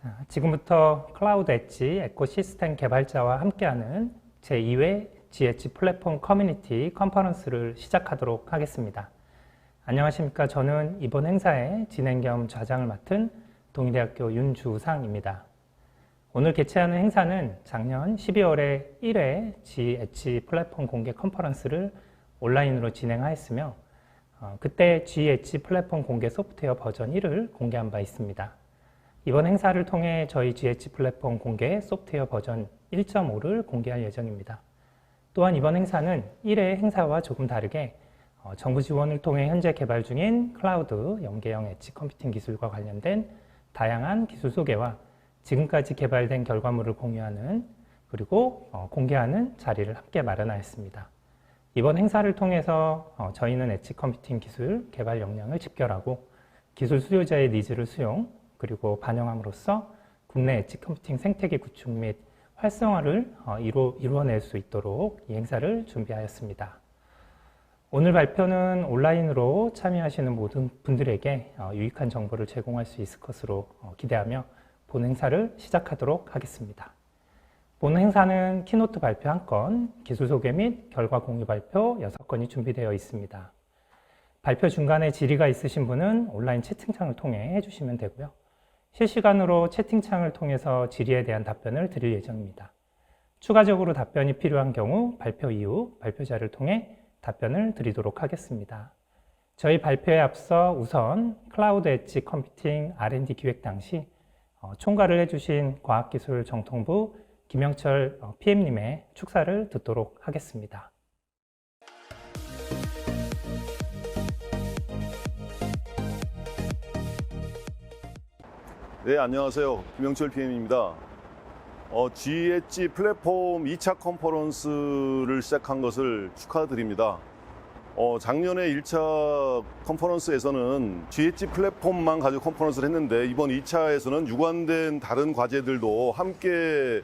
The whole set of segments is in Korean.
자, 지금부터 클라우드 엣지 에코시스템 개발자와 함께하는 제2회 GH 플랫폼 커뮤니티 컨퍼런스를 시작하도록 하겠습니다. 안녕하십니까. 저는 이번 행사의 진행 겸 좌장을 맡은 동의대학교 윤주상입니다. 오늘 개최하는 행사는 작년 12월에 1회 GH 플랫폼 공개 컨퍼런스를 온라인으로 진행하였으며 그때 GH 플랫폼 공개 소프트웨어 버전 1을 공개한 바 있습니다. 이번 행사를 통해 저희 GH 플랫폼 공개 소프트웨어 버전 1.5를 공개할 예정입니다. 또한 이번 행사는 1회 행사와 조금 다르게 정부 지원을 통해 현재 개발 중인 클라우드 연계형 엣지 컴퓨팅 기술과 관련된 다양한 기술 소개와 지금까지 개발된 결과물을 공유하는 그리고 공개하는 자리를 함께 마련하였습니다. 이번 행사를 통해서 저희는 엣지 컴퓨팅 기술 개발 역량을 집결하고 기술 수요자의 니즈를 수용 그리고 반영함으로써 국내 엣지 컴퓨팅 생태계 구축 및 활성화를 이루어낼 수 있도록 이 행사를 준비하였습니다. 오늘 발표는 온라인으로 참여하시는 모든 분들에게 유익한 정보를 제공할 수 있을 것으로 기대하며 본 행사를 시작하도록 하겠습니다. 본 행사는 키노트 발표 1건, 기술 소개 및 결과 공유 발표 6건이 준비되어 있습니다. 발표 중간에 질의가 있으신 분은 온라인 채팅창을 통해 해주시면 되고요. 실시간으로 채팅창을 통해서 질의에 대한 답변을 드릴 예정입니다. 추가적으로 답변이 필요한 경우 발표 이후 발표자를 통해 답변을 드리도록 하겠습니다. 저희 발표에 앞서 우선 클라우드 엣지 컴퓨팅 R&D 기획 당시 총괄을 해주신 과학기술정통부 김영철 PM님의 축사를 듣도록 하겠습니다. 네, 안녕하세요. 김영철 PM입니다. GH 플랫폼 2차 컨퍼런스를 시작한 것을 축하드립니다. 작년에 1차 컨퍼런스에서는 GH 플랫폼만 가지고 컨퍼런스를 했는데 이번 2차에서는 유관된 다른 과제들도 함께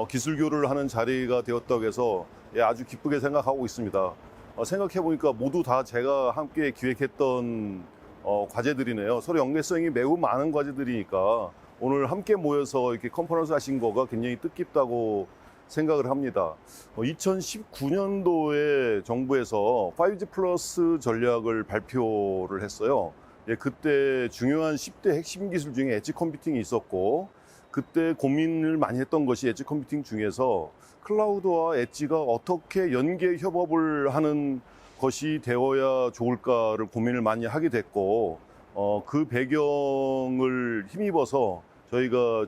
기술 교류를 하는 자리가 되었다고 해서 아주 기쁘게 생각하고 있습니다. 생각해보니까 모두 다 제가 함께 기획했던 과제들이네요. 서로 연계성이 매우 많은 과제들이니까 오늘 함께 모여서 이렇게 컨퍼런스 하신 거가 굉장히 뜻깊다고 생각을 합니다. 2019년도에 정부에서 5G 플러스 전략을 발표를 했어요. 그때 중요한 10대 핵심 기술 중에 엣지 컴퓨팅이 있었고 그때 고민을 많이 했던 것이 엣지 컴퓨팅 중에서 클라우드와 엣지가 어떻게 연계 협업을 하는 것이 되어야 좋을까를 고민을 많이 하게 됐고 그 배경을 힘입어서 저희가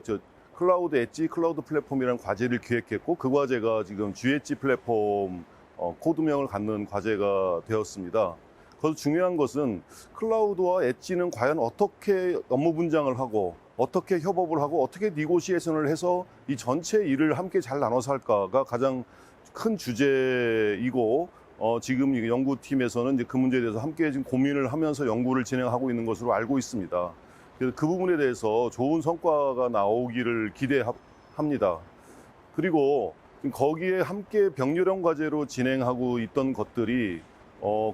클라우드 엣지 클라우드 플랫폼이라는 과제를 기획했고 그 과제가 지금 GH 플랫폼 코드명을 갖는 과제가 되었습니다. 그래서 중요한 것은 클라우드와 엣지는 과연 어떻게 업무 분장을 하고 어떻게 협업을 하고 어떻게 니고시에이션을 해서 이 전체 일을 함께 잘 나눠서 할까가 가장 큰 주제이고 지금 연구팀에서는 이제 그 문제에 대해서 함께 지금 고민을 하면서 연구를 진행하고 있는 것으로 알고 있습니다. 그래서 그 부분에 대해서 좋은 성과가 나오기를 기대합니다. 그리고 거기에 함께 병렬형 과제로 진행하고 있던 것들이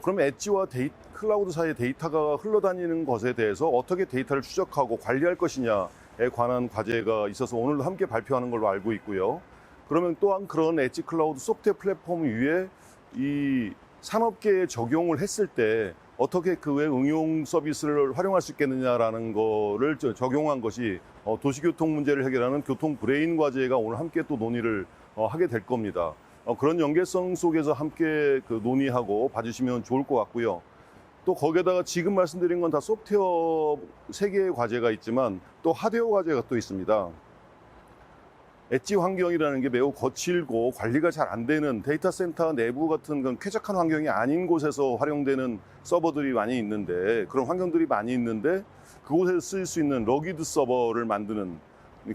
그럼 엣지와 클라우드 사이의 데이터가 흘러다니는 것에 대해서 어떻게 데이터를 추적하고 관리할 것이냐에 관한 과제가 있어서 오늘도 함께 발표하는 걸로 알고 있고요. 그러면 또한 그런 엣지 클라우드 소프트웨어 플랫폼 위에 이 산업계에 적용을 했을 때 어떻게 그 외 응용 서비스를 활용할 수 있겠느냐라는 거를 적용한 것이 도시교통 문제를 해결하는 교통 브레인 과제가 오늘 함께 또 논의를 하게 될 겁니다. 그런 연계성 속에서 함께 논의하고 봐주시면 좋을 것 같고요. 또 거기에다가 지금 말씀드린 건 다 소프트웨어 3개의 과제가 있지만 또 하드웨어 과제가 또 있습니다. 엣지 환경이라는 게 매우 거칠고 관리가 잘 안 되는 데이터 센터 내부 같은 건 쾌적한 환경이 아닌 곳에서 활용되는 서버들이 많이 있는데 그런 환경들이 많이 있는데 그곳에서 쓸 수 있는 러기드 서버를 만드는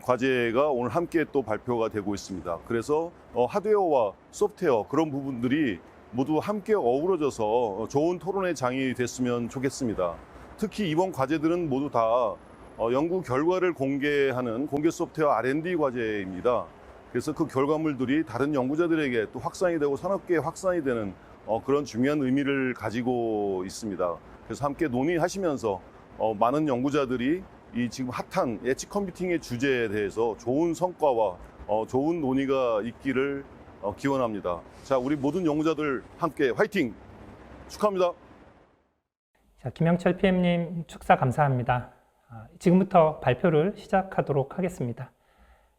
과제가 오늘 함께 또 발표가 되고 있습니다. 그래서 하드웨어와 소프트웨어 그런 부분들이 모두 함께 어우러져서 좋은 토론의 장이 됐으면 좋겠습니다. 특히 이번 과제들은 모두 다 연구 결과를 공개하는 공개 소프트웨어 R&D 과제입니다. 그래서 그 결과물들이 다른 연구자들에게 또 확산이 되고 산업계에 확산이 되는 그런 중요한 의미를 가지고 있습니다. 그래서 함께 논의하시면서 많은 연구자들이 이 지금 핫한 엣지 컴퓨팅의 주제에 대해서 좋은 성과와 좋은 논의가 있기를 기원합니다. 자, 우리 모든 연구자들 함께 화이팅! 축하합니다. 자, 김영철 PM님 축사 감사합니다. 지금부터 발표를 시작하도록 하겠습니다.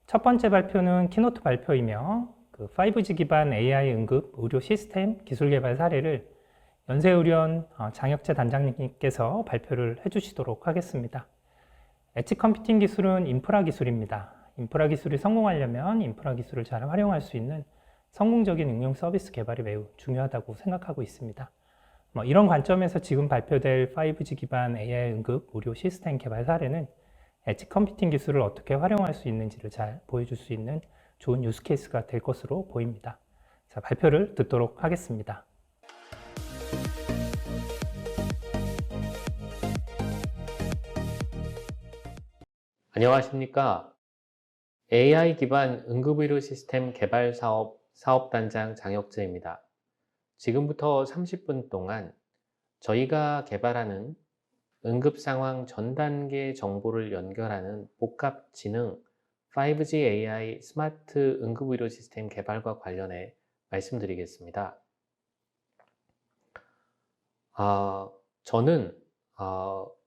첫 번째 발표는 키노트 발표이며 5G 기반 AI 응급 의료 시스템 기술 개발 사례를 연세의료원 장혁재 단장님께서 발표를 해주시도록 하겠습니다. 엣지 컴퓨팅 기술은 인프라 기술입니다. 인프라 기술이 성공하려면 인프라 기술을 잘 활용할 수 있는 성공적인 응용 서비스 개발이 매우 중요하다고 생각하고 있습니다. 이런 관점에서 지금 발표될 5G 기반 AI 응급 의료 시스템 개발 사례는 엣지 컴퓨팅 기술을 어떻게 활용할 수 있는지를 잘 보여줄 수 있는 좋은 유스 케이스가 될 것으로 보입니다. 자, 발표를 듣도록 하겠습니다. 안녕하십니까. AI 기반 응급의료 시스템 개발 사업단장 장혁재입니다. 지금부터 30분 동안 저희가 개발하는 응급상황 전 단계 정보를 연결하는 복합 지능 5G AI 스마트 응급의료 시스템 개발과 관련해 말씀드리겠습니다. 저는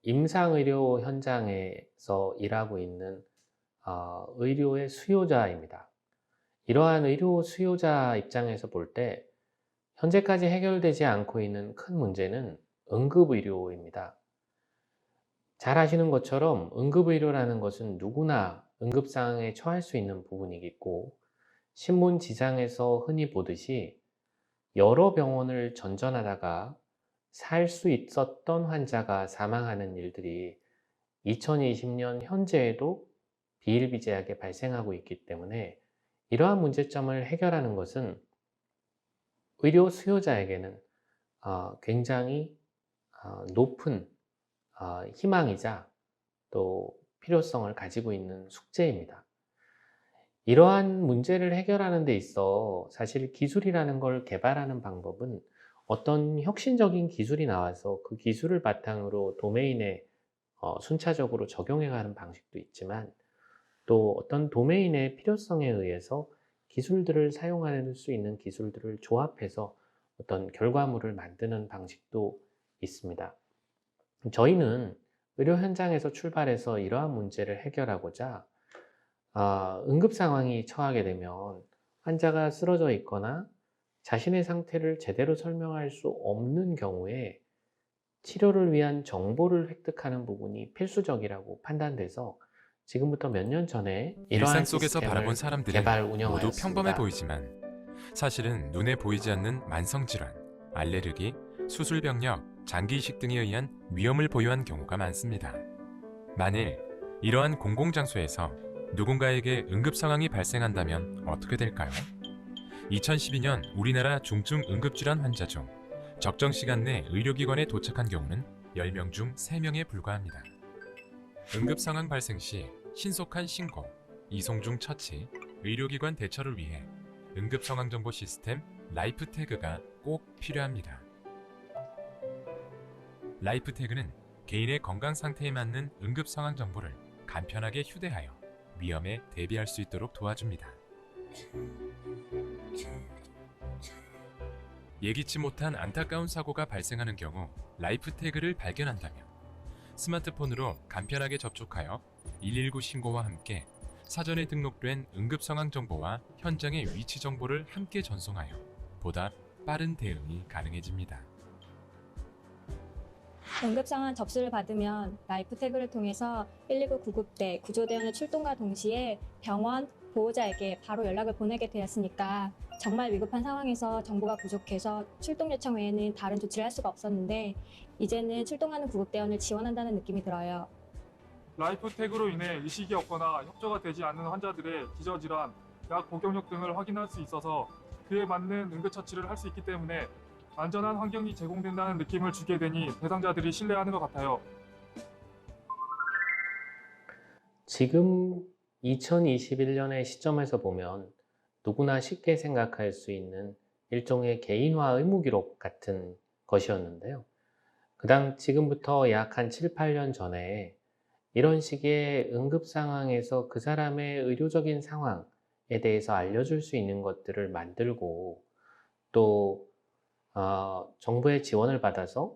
임상의료 현장에서 일하고 있는 의료의 수요자입니다. 이러한 의료 수요자 입장에서 볼 때 현재까지 해결되지 않고 있는 큰 문제는 응급의료입니다. 잘 아시는 것처럼 응급의료라는 것은 누구나 응급상황에 처할 수 있는 부분이겠고, 신문 지상에서 흔히 보듯이 여러 병원을 전전하다가 살 수 있었던 환자가 사망하는 일들이 2020년 현재에도 비일비재하게 발생하고 있기 때문에 이러한 문제점을 해결하는 것은 의료 수요자에게는 굉장히 높은 희망이자 또 필요성을 가지고 있는 숙제입니다. 이러한 문제를 해결하는 데 있어 사실 기술이라는 걸 개발하는 방법은 어떤 혁신적인 기술이 나와서 그 기술을 바탕으로 도메인에 순차적으로 적용해가는 방식도 있지만, 또 어떤 도메인의 필요성에 의해서 기술들을 사용할 수 있는 기술들을 조합해서 어떤 결과물을 만드는 방식도 있습니다. 저희는 의료 현장에서 출발해서 이러한 문제를 해결하고자 응급 상황이 처하게 되면 환자가 쓰러져 있거나 자신의 상태를 제대로 설명할 수 없는 경우에 치료를 위한 정보를 획득하는 부분이 필수적이라고 판단돼서 지금부터 몇 년 전에 일상 속에서 바라본 사람들은 개발 모두 운영하였습니다. 평범해 보이지만 사실은 눈에 보이지 않는 만성질환, 알레르기, 수술병력, 장기이식 등에 의한 위험을 보유한 경우가 많습니다. 만일 이러한 공공장소에서 누군가에게 응급상황이 발생한다면 어떻게 될까요? 2012년 우리나라 중증 응급질환 환자 중 적정 시간 내 의료기관에 도착한 경우는 10명 중 3명에 불과합니다. 응급상황 발생 시 신속한 신고, 이송 중 처치, 의료기관 대처를 위해 응급상황정보 시스템 라이프태그가 꼭 필요합니다. 라이프태그는 개인의 건강 상태에 맞는 응급상황 정보를 간편하게 휴대하여 위험에 대비할 수 있도록 도와줍니다. 예기치 못한 안타까운 사고가 발생하는 경우 라이프태그를 발견한다면 스마트폰으로 간편하게 접촉하여 119 신고와 함께 사전에 등록된 응급상황 정보와 현장의 위치 정보를 함께 전송하여 보다 빠른 대응이 가능해집니다. 응급상황 접수를 받으면 라이프태그를 통해서 119 구급대, 구조대원의 출동과 동시에 병원, 보호자에게 바로 연락을 보내게 되었으니까 정말 위급한 상황에서 정보가 부족해서 출동 요청 외에는 다른 조치를 할 수가 없었는데, 이제는 출동하는 구급대원을 지원한다는 느낌이 들어요. 라이프태그로 인해 의식이 없거나 협조가 되지 않는 환자들의 기저질환, 약 복용력 등을 확인할 수 있어서 그에 맞는 응급처치를 할 수 있기 때문에 안전한 환경이 제공된다는 느낌을 주게 되니 대상자들이 신뢰하는 것 같아요. 지금 2021년의 시점에서 보면 누구나 쉽게 생각할 수 있는 일종의 개인화 의무기록 같은 것이었는데요. 지금부터 약 한 7, 8년 전에 이런 식의 응급 상황에서 그 사람의 의료적인 상황에 대해서 알려줄 수 있는 것들을 만들고 또 정부의 지원을 받아서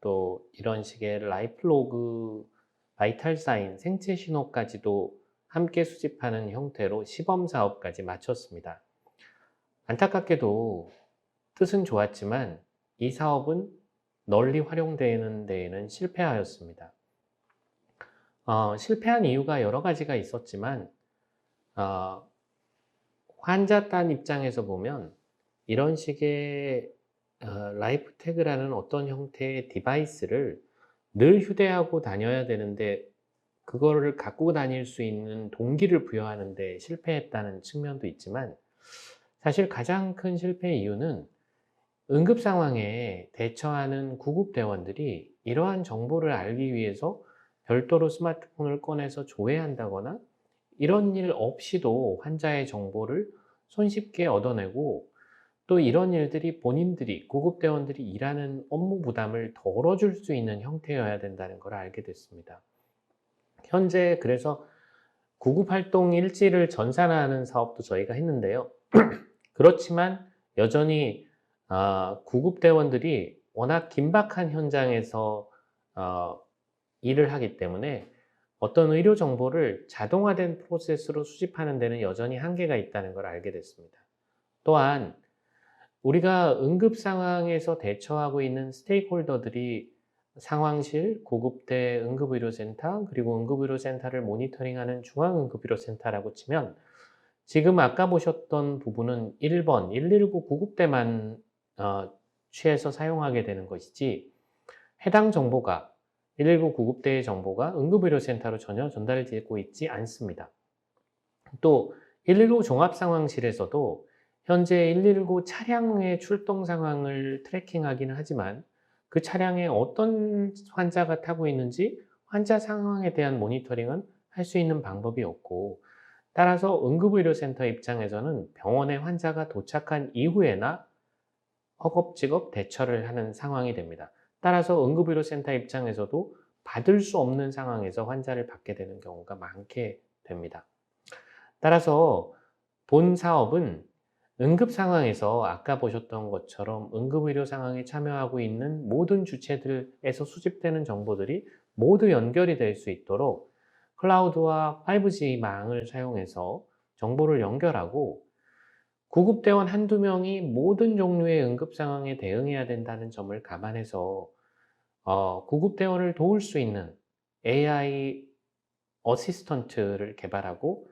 또 이런 식의 라이프 로그, 바이탈 사인, 생체 신호까지도 함께 수집하는 형태로 시범 사업까지 마쳤습니다. 안타깝게도 뜻은 좋았지만 이 사업은 널리 활용되는 데에는 실패하였습니다. 실패한 이유가 여러 가지가 있었지만 환자 단 입장에서 보면 이런 식의 라이프 태그라는 어떤 형태의 디바이스를 늘 휴대하고 다녀야 되는데 그거를 갖고 다닐 수 있는 동기를 부여하는 데 실패했다는 측면도 있지만 사실 가장 큰 실패의 이유는 응급 상황에 대처하는 구급대원들이 이러한 정보를 알기 위해서 별도로 스마트폰을 꺼내서 조회한다거나 이런 일 없이도 환자의 정보를 손쉽게 얻어내고 또 이런 일들이 본인들이 구급대원들이 일하는 업무 부담을 덜어줄 수 있는 형태여야 된다는 걸 알게 됐습니다. 현재 그래서 구급활동 일지를 전산화하는 사업도 저희가 했는데요. 그렇지만 여전히 구급대원들이 워낙 긴박한 현장에서 일을 하기 때문에 어떤 의료 정보를 자동화된 프로세스로 수집하는 데는 여전히 한계가 있다는 걸 알게 됐습니다. 또한 우리가 응급 상황에서 대처하고 있는 스테이크홀더들이 상황실, 구급대 응급의료센터, 그리고 응급의료센터를 모니터링하는 중앙응급의료센터라고 치면 지금 아까 보셨던 부분은 1번, 119 구급대만 취해서 사용하게 되는 것이지 해당 정보가 119 구급대의 정보가 응급의료센터로 전혀 전달되고 있지 않습니다. 또 119 종합상황실에서도 현재 119 차량의 출동 상황을 트래킹하기는 하지만 그 차량에 어떤 환자가 타고 있는지 환자 상황에 대한 모니터링은 할 수 있는 방법이 없고 따라서 응급의료센터 입장에서는 병원에 환자가 도착한 이후에나 허겁지겁 대처를 하는 상황이 됩니다. 따라서 응급의료센터 입장에서도 받을 수 없는 상황에서 환자를 받게 되는 경우가 많게 됩니다. 따라서 본 사업은 응급 상황에서 아까 보셨던 것처럼 응급의료 상황에 참여하고 있는 모든 주체들에서 수집되는 정보들이 모두 연결이 될 수 있도록 클라우드와 5G 망을 사용해서 정보를 연결하고 구급대원 한두 명이 모든 종류의 응급 상황에 대응해야 된다는 점을 감안해서 구급대원을 도울 수 있는 AI 어시스턴트를 개발하고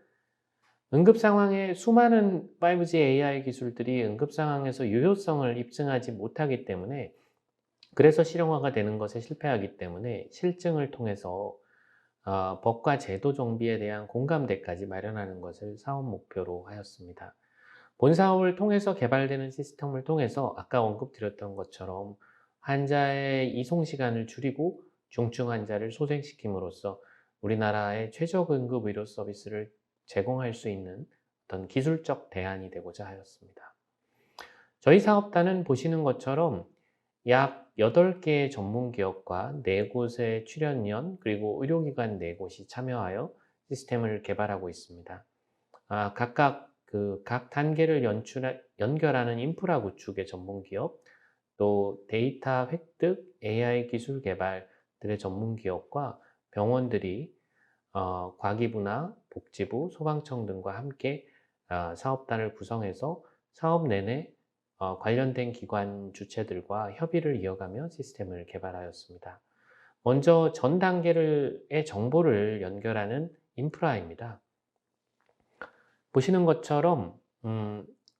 응급 상황에 수많은 5G AI 기술들이 응급 상황에서 유효성을 입증하지 못하기 때문에 그래서 실용화가 되는 것에 실패하기 때문에 실증을 통해서 법과 제도 정비에 대한 공감대까지 마련하는 것을 사업 목표로 하였습니다. 본 사업을 통해서 개발되는 시스템을 통해서 아까 언급드렸던 것처럼 환자의 이송 시간을 줄이고 중증 환자를 소생시킴으로써 우리나라의 최저 응급 의료 서비스를 제공할 수 있는 어떤 기술적 대안이 되고자 하였습니다. 저희 사업단은 보시는 것처럼 약 8개의 전문 기업과 4곳의 출연연 그리고 의료기관 4곳이 참여하여 시스템을 개발하고 있습니다. 각각 각 단계를 연결하는 인프라 구축의 전문 기업, 또 데이터 획득, AI 기술 개발들의 전문 기업과 병원들이 과기부나 복지부, 소방청 등과 함께 사업단을 구성해서 사업 내내 관련된 기관 주체들과 협의를 이어가며 시스템을 개발하였습니다. 먼저 전 단계의 정보를 연결하는 인프라입니다. 보시는 것처럼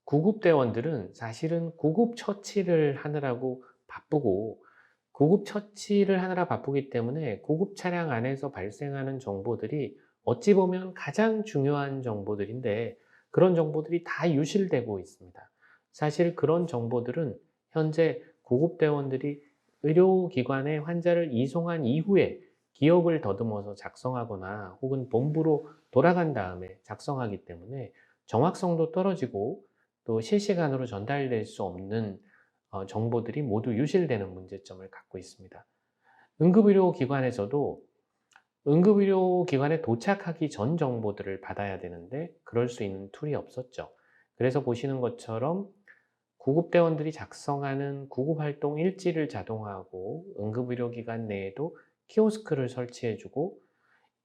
구급대원들은 사실은 구급 처치를 하느라고 바쁘고 구급 처치를 하느라 바쁘기 때문에 구급 차량 안에서 발생하는 정보들이 어찌 보면 가장 중요한 정보들인데 그런 정보들이 다 유실되고 있습니다. 사실 그런 정보들은 현재 구급대원들이 의료기관에 환자를 이송한 이후에 기억을 더듬어서 작성하거나 혹은 본부로 돌아간 다음에 작성하기 때문에 정확성도 떨어지고 또 실시간으로 전달될 수 없는 정보들이 모두 유실되는 문제점을 갖고 있습니다. 응급의료기관에서도 응급의료기관에 도착하기 전 정보들을 받아야 되는데 그럴 수 있는 툴이 없었죠. 그래서 보시는 것처럼 구급대원들이 작성하는 구급활동 일지를 자동화하고 응급의료기관 내에도 키오스크를 설치해주고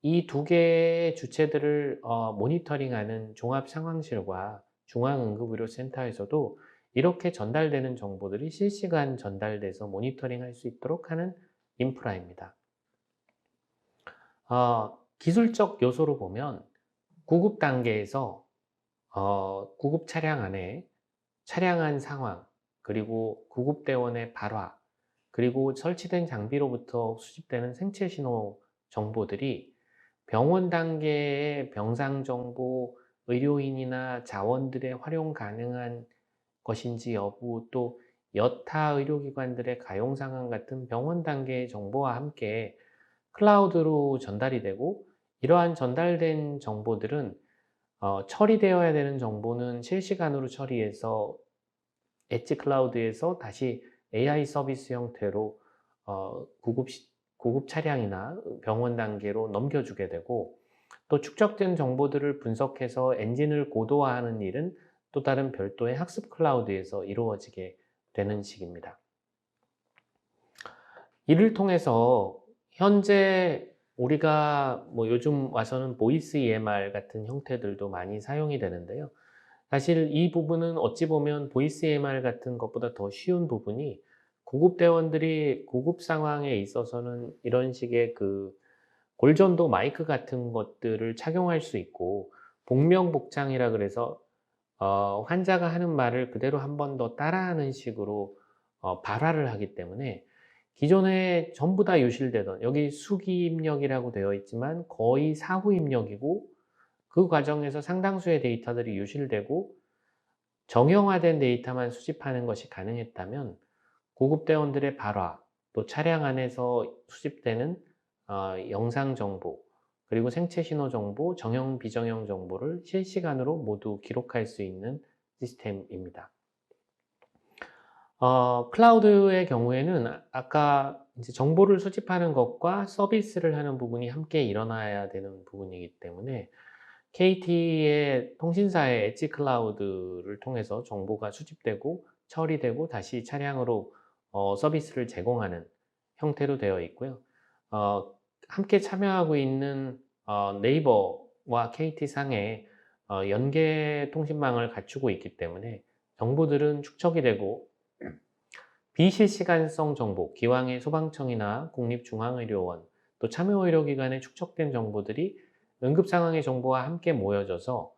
이 두 개의 주체들을 모니터링하는 종합상황실과 중앙응급의료센터에서도 이렇게 전달되는 정보들이 실시간 전달돼서 모니터링할 수 있도록 하는 인프라입니다. 기술적 요소로 보면 구급 단계에서 구급 차량 안에 차량 안 상황, 그리고 구급대원의 발화, 그리고 설치된 장비로부터 수집되는 생체 신호 정보들이 병원 단계의 병상 정보, 의료인이나 자원들의 활용 가능한 것인지 여부, 또 여타 의료기관들의 가용 상황 같은 병원 단계의 정보와 함께 클라우드로 전달이 되고, 이러한 전달된 정보들은 처리되어야 되는 정보는 실시간으로 처리해서 엣지 클라우드에서 다시 AI 서비스 형태로 구급 차량이나 병원 단계로 넘겨주게 되고, 또 축적된 정보들을 분석해서 엔진을 고도화하는 일은 또 다른 별도의 학습 클라우드에서 이루어지게 되는 식입니다. 이를 통해서 현재 우리가 요즘 와서는 보이스 EMR 같은 형태들도 많이 사용이 되는데요. 사실 이 부분은 어찌 보면 보이스 EMR 같은 것보다 더 쉬운 부분이, 구급대원들이 구급 상황에 있어서는 이런 식의 골전도 마이크 같은 것들을 착용할 수 있고, 복명복창이라 그래서 환자가 하는 말을 그대로 한 번 더 따라하는 식으로 발화를 하기 때문에 기존에 전부 다 유실되던, 여기 수기 입력이라고 되어 있지만 거의 사후 입력이고, 그 과정에서 상당수의 데이터들이 유실되고 정형화된 데이터만 수집하는 것이 가능했다면, 구급대원들의 발화, 또 차량 안에서 수집되는 영상 정보, 그리고 생체 신호 정보, 정형 비정형 정보를 실시간으로 모두 기록할 수 있는 시스템입니다. 클라우드의 경우에는 아까 이제 정보를 수집하는 것과 서비스를 하는 부분이 함께 일어나야 되는 부분이기 때문에, KT의 통신사의 엣지 클라우드를 통해서 정보가 수집되고 처리되고 다시 차량으로 서비스를 제공하는 형태로 되어 있고요. 함께 참여하고 있는 네이버와 KT상에 연계 통신망을 갖추고 있기 때문에 정보들은 축적이 되고, 비실시간성 정보, 기왕의 소방청이나 국립중앙의료원, 또 참여의료기관에 축적된 정보들이 응급상황의 정보와 함께 모여져서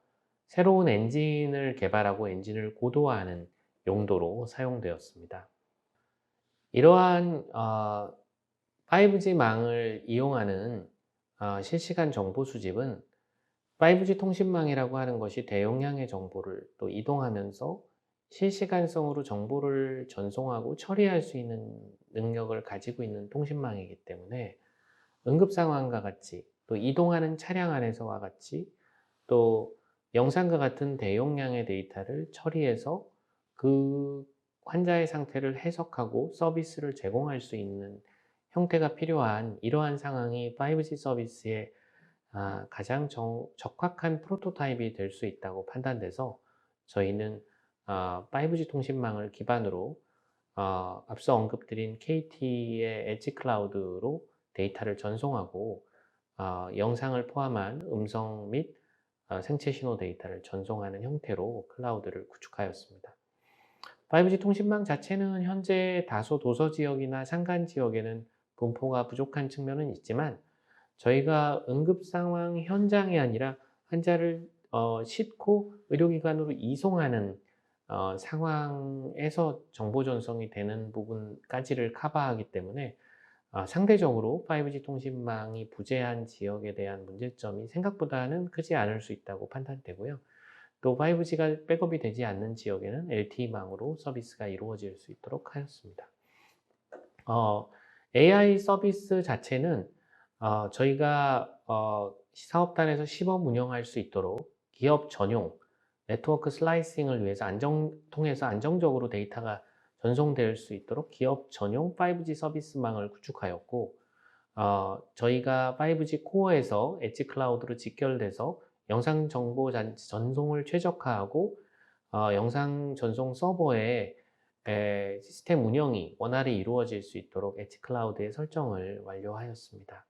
새로운 엔진을 개발하고 엔진을 고도화하는 용도로 사용되었습니다. 이러한 5G 망을 이용하는 실시간 정보 수집은 5G 통신망이라고 하는 것이 대용량의 정보를 또 이동하면서 실시간성으로 정보를 전송하고 처리할 수 있는 능력을 가지고 있는 통신망이기 때문에, 응급상황과 같이, 또 이동하는 차량 안에서와 같이, 또 영상과 같은 대용량의 데이터를 처리해서 그 환자의 상태를 해석하고 서비스를 제공할 수 있는 형태가 필요한 이러한 상황이 5G 서비스의 가장 적합한 프로토타입이 될 수 있다고 판단돼서, 저희는 5G 통신망을 기반으로 앞서 언급드린 KT의 엣지 클라우드로 데이터를 전송하고 영상을 포함한 음성 및 생체 신호 데이터를 전송하는 형태로 클라우드를 구축하였습니다. 5G 통신망 자체는 현재 다소 도서 지역이나 산간 지역에는 분포가 부족한 측면은 있지만, 저희가 응급 상황 현장이 아니라 환자를 싣고 의료기관으로 이송하는 상황에서 정보 전송이 되는 부분까지를 커버하기 때문에 상대적으로 5G 통신망이 부재한 지역에 대한 문제점이 생각보다는 크지 않을 수 있다고 판단되고요. 또 5G가 백업이 되지 않는 지역에는 LTE망으로 서비스가 이루어질 수 있도록 하였습니다. AI 서비스 자체는 저희가 사업단에서 시범 운영할 수 있도록 기업 전용 네트워크 슬라이싱을 위해서 통해서 안정적으로 데이터가 전송될 수 있도록 기업 전용 5G 서비스망을 구축하였고, 저희가 5G 코어에서 엣지 클라우드로 직결돼서 영상 정보 전송을 최적화하고 영상 전송 서버의 시스템 운영이 원활히 이루어질 수 있도록 엣지 클라우드의 설정을 완료하였습니다.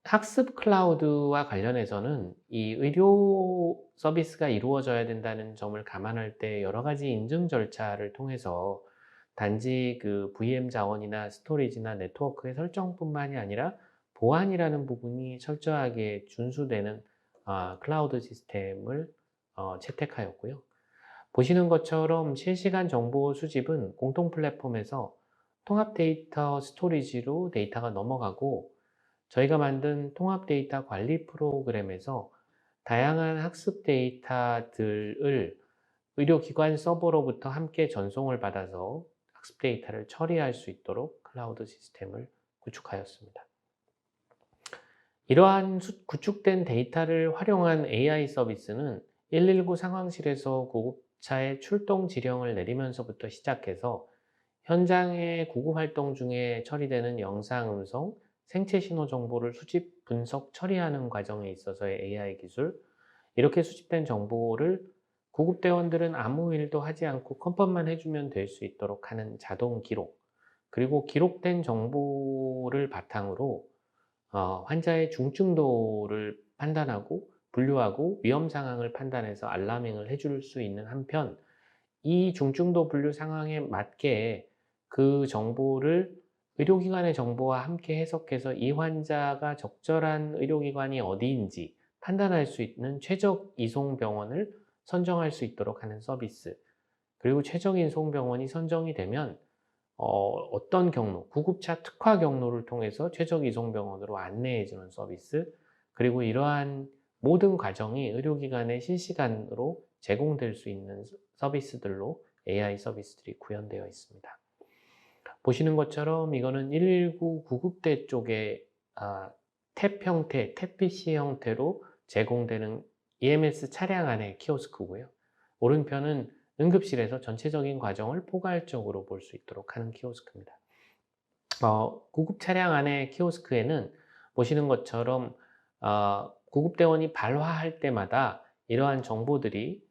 학습 클라우드와 관련해서는 이 의료 서비스가 이루어져야 된다는 점을 감안할 때 여러 가지 인증 절차를 통해서 단지 그 VM 자원이나 스토리지나 네트워크의 설정뿐만이 아니라 보안이라는 부분이 철저하게 준수되는 클라우드 시스템을 채택하였고요. 보시는 것처럼 실시간 정보 수집은 공통 플랫폼에서 통합 데이터 스토리지로 데이터가 넘어가고 저희가 만든 통합 데이터 관리 프로그램에서 다양한 학습 데이터들을 의료기관 서버로부터 함께 전송을 받아서 학습 데이터를 처리할 수 있도록 클라우드 시스템을 구축하였습니다. 이러한 구축된 데이터를 활용한 AI 서비스는 119 상황실에서 구급차의 출동 지령을 내리면서부터 시작해서 현장의 구급 활동 중에 처리되는 영상, 음성, 생체 신호 정보를 수집, 분석, 처리하는 과정에 있어서의 AI 기술, 이렇게 수집된 정보를 구급대원들은 아무 일도 하지 않고 컨펌만 해주면 될 수 있도록 하는 자동 기록, 그리고 기록된 정보를 바탕으로 환자의 중증도를 판단하고 분류하고 위험 상황을 판단해서 알라밍을 해줄 수 있는 한편, 이 중증도 분류 상황에 맞게 그 정보를 의료기관의 정보와 함께 해석해서 이 환자가 적절한 의료기관이 어디인지 판단할 수 있는 최적 이송병원을 선정할 수 있도록 하는 서비스, 그리고 최적 이송병원이 선정이 되면 어떤 경로, 구급차 특화 경로를 통해서 최적 이송병원으로 안내해주는 서비스, 그리고 이러한 모든 과정이 의료기관에 실시간으로 제공될 수 있는 서비스들로 AI 서비스들이 구현되어 있습니다. 보시는 것처럼 이거는 119 구급대 쪽에 탭 형태, 탭 PC 형태로 제공되는 EMS 차량 안의 키오스크고요. 오른편은 응급실에서 전체적인 과정을 포괄적으로 볼 수 있도록 하는 키오스크입니다. 구급 차량 안의 키오스크에는 보시는 것처럼 구급대원이 발화할 때마다 이러한 정보들이,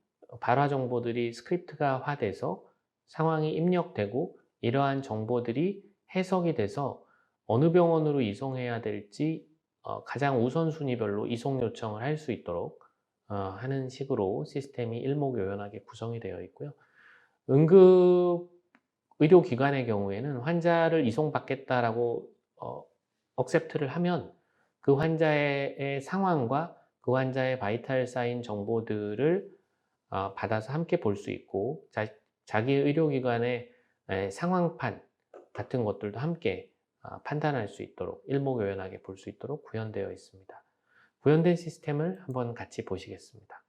발화 정보들이 스크립트화돼서 상황이 입력되고 이러한 정보들이 해석이 돼서 어느 병원으로 이송해야 될지 가장 우선순위별로 이송 요청을 할 수 있도록 하는 식으로 시스템이 일목요연하게 구성이 되어 있고요. 응급 의료기관의 경우에는 환자를 이송받겠다라고 억셉트를 하면 그 환자의 상황과 그 환자의 바이탈 사인 정보들을 받아서 함께 볼 수 있고 자기 의료기관의 상황판 같은 것들도 함께 판단할 수 있도록 일목요연하게 볼 수 있도록 구현되어 있습니다. 구현된 시스템을 한번 같이 보시겠습니다.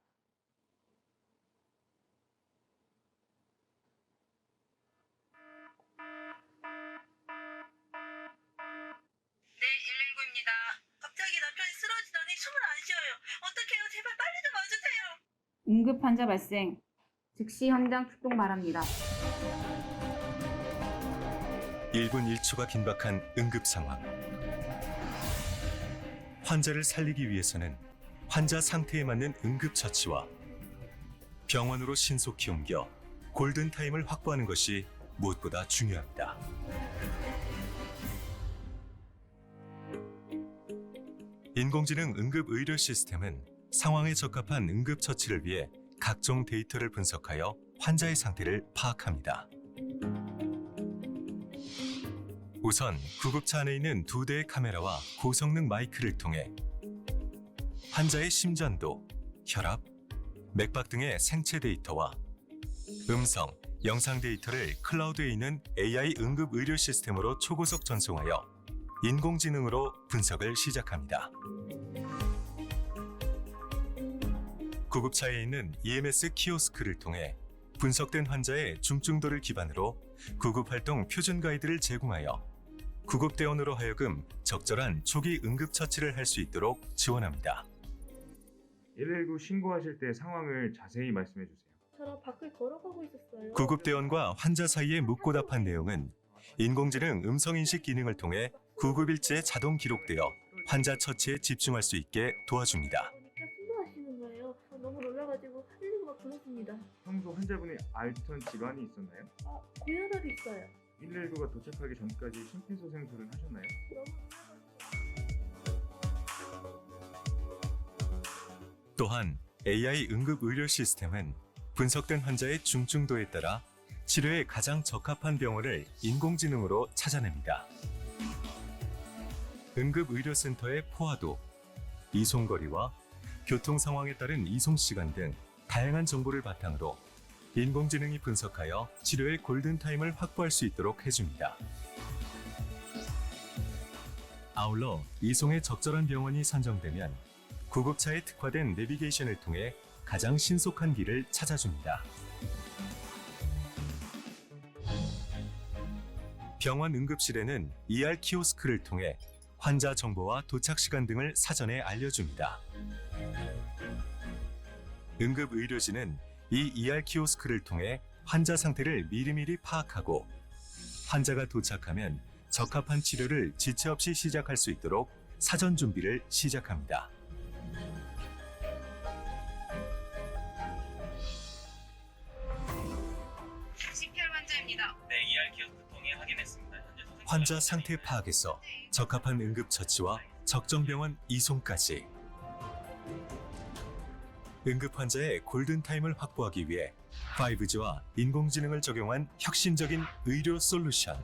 네, 119입니다. 갑자기 남편이 쓰러지더니 숨을 안 쉬어요. 어떡해요? 제발 빨리 좀 와주세요. 응급 환자 발생. 즉시 현장 출동 바랍니다. 1분 1초가 긴박한 응급 상황. 환자를 살리기 위해서는 환자 상태에 맞는 응급 처치와 병원으로 신속히 옮겨 골든타임을 확보하는 것이 무엇보다 중요합니다. 인공지능 응급 의료 시스템은 상황에 적합한 응급 처치를 위해 각종 데이터를 분석하여 환자의 상태를 파악합니다. 우선 구급차 안에 있는 2대의 카메라와 고성능 마이크를 통해 환자의 심전도, 혈압, 맥박 등의 생체 데이터와 음성, 영상 데이터를 클라우드에 있는 AI 응급 의료 시스템으로 초고속 전송하여 인공지능으로 분석을 시작합니다. 구급차에 있는 EMS 키오스크를 통해 분석된 환자의 중증도를 기반으로 구급활동 표준 가이드를 제공하여 구급대원으로 하여금 적절한 초기 응급처치를 할 수 있도록 지원합니다. 119 신고하실 때 상황을 자세히 말씀해 주세요. 저랑 밖을 걸어가고 있었어요. 구급대원과 환자 사이에 묻고 답한 내용은 인공지능 음성인식 기능을 통해 구급일지에 자동 기록되어 환자 처치에 집중할 수 있게 도와줍니다. 신고하시는 거예요. 너무 놀라가지고 119가 불렀습니다. 평소 환자분이 앓던 질환이 있었나요? 고혈압이 있어요. 119가 도착하기 전까지 심폐소생술을 하셨나요? 또한 AI 응급 의료 시스템은 분석된 환자의 중증도에 따라 치료에 가장 적합한 병원을 인공지능으로 찾아냅니다. 응급의료센터의 포화도, 이송거리와 교통 상황에 따른 이송 시간 등 다양한 정보를 바탕으로 인공지능이 분석하여 치료의 골든타임을 확보할 수 있도록 해줍니다. 아울러 이송에 적절한 병원이 선정되면 구급차에 특화된 내비게이션을 통해 가장 신속한 길을 찾아줍니다. 병원 응급실에는 ER 키오스크를 통해 환자 정보와 도착 시간 등을 사전에 알려줍니다. 응급의료진은 이 ER 키오스크를 통해 환자 상태를 미리미리 파악하고 환자가 도착하면 적합한 치료를 지체 없이 시작할 수 있도록 사전 준비를 시작합니다. CPR 환자입니다. 네, ER 키오스크 통해 확인했습니다. 현재 소생 환자 상태 파악에서 적합한 응급처치와 적정병원 이송까지 응급 환자의 골든타임을 확보하기 위해 5G와 인공지능을 적용한 혁신적인 의료 솔루션.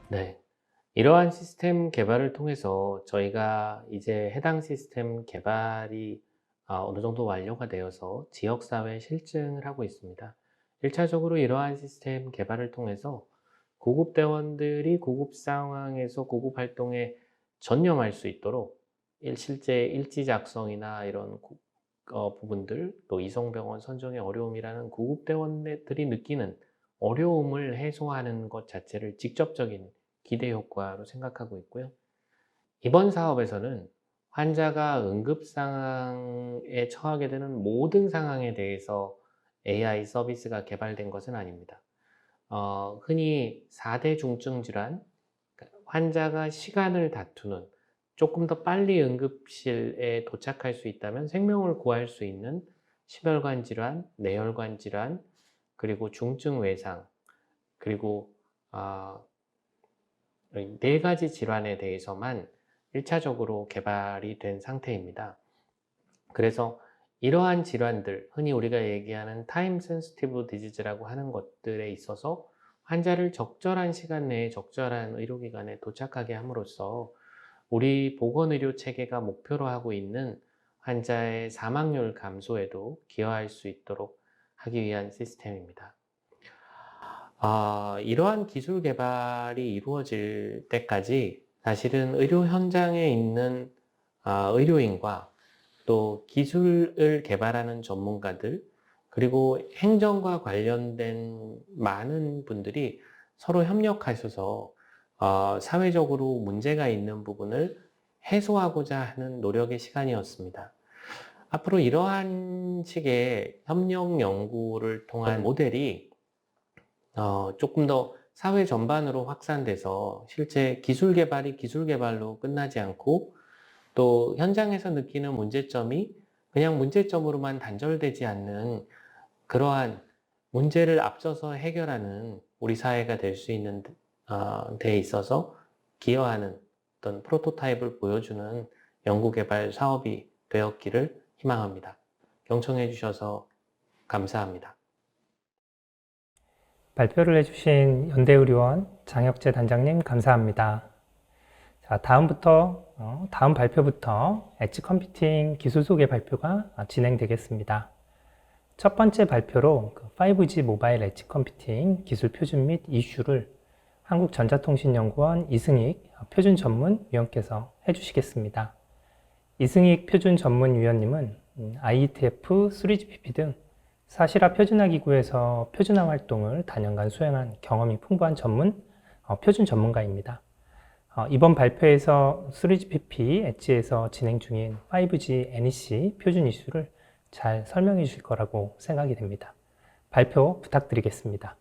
네. 이러한 시스템 개발을 통해서 저희가 이제 해당 시스템 개발이 어느 정도 완료가 되어서 지역사회에 실증을 하고 있습니다. 1차적으로 이러한 시스템 개발을 통해서 구급대원들이 구급 상황에서 구급 활동에 전념할 수 있도록 실제 일지 작성이나 이런 부분들, 또 이송병원 선정의 어려움이라는 구급대원들이 느끼는 어려움을 해소하는 것 자체를 직접적인 기대 효과로 생각하고 있고요. 이번 사업에서는 환자가 응급 상황에 처하게 되는 모든 상황에 대해서 AI 서비스가 개발된 것은 아닙니다. 흔히 4대 중증 질환, 환자가 시간을 다투는, 조금 더 빨리 응급실에 도착할 수 있다면 생명을 구할 수 있는 심혈관 질환, 뇌혈관 질환, 그리고 중증 외상, 그리고 4가지 질환에 대해서만 1차적으로 개발이 된 상태입니다. 그래서 이러한 질환들, 흔히 우리가 얘기하는 타임 센시티브 디지즈라고 하는 것들에 있어서 환자를 적절한 시간 내에 적절한 의료기관에 도착하게 함으로써 우리 보건의료 체계가 목표로 하고 있는 환자의 사망률 감소에도 기여할 수 있도록 하기 위한 시스템입니다. 이러한 기술 개발이 이루어질 때까지 사실은 의료 현장에 있는 의료인과 또 기술을 개발하는 전문가들, 그리고 행정과 관련된 많은 분들이 서로 협력하셔서 사회적으로 문제가 있는 부분을 해소하고자 하는 노력의 시간이었습니다. 앞으로 이러한 식의 협력 연구를 통한 모델이 조금 더 사회 전반으로 확산돼서 실제 기술 개발이 기술 개발로 끝나지 않고 또 현장에서 느끼는 문제점이 그냥 문제점으로만 단절되지 않는 그러한 문제를 앞서서 해결하는 우리 사회가 될 수 있는 데 있어서 기여하는 어떤 프로토타입을 보여주는 연구개발 사업이 되었기를 희망합니다. 경청해 주셔서 감사합니다. 발표를 해주신 연대의료원 장혁재 단장님 감사합니다. 자, 다음 발표부터 엣지 컴퓨팅 기술 소개 발표가 진행되겠습니다. 첫 번째 발표로 5G 모바일 엣지 컴퓨팅 기술 표준 및 이슈를 한국전자통신연구원 이승익 표준 전문위원께서 해주시겠습니다. 이승익 표준 전문위원님은 IETF, 3GPP 등 사실화 표준화 기구에서 표준화 활동을 다년간 수행한 경험이 풍부한 표준 전문가입니다. 이번 발표에서 3GPP 엣지에서 진행 중인 5G NEC 표준 이슈를 잘 설명해 주실 거라고 생각이 됩니다. 발표 부탁드리겠습니다.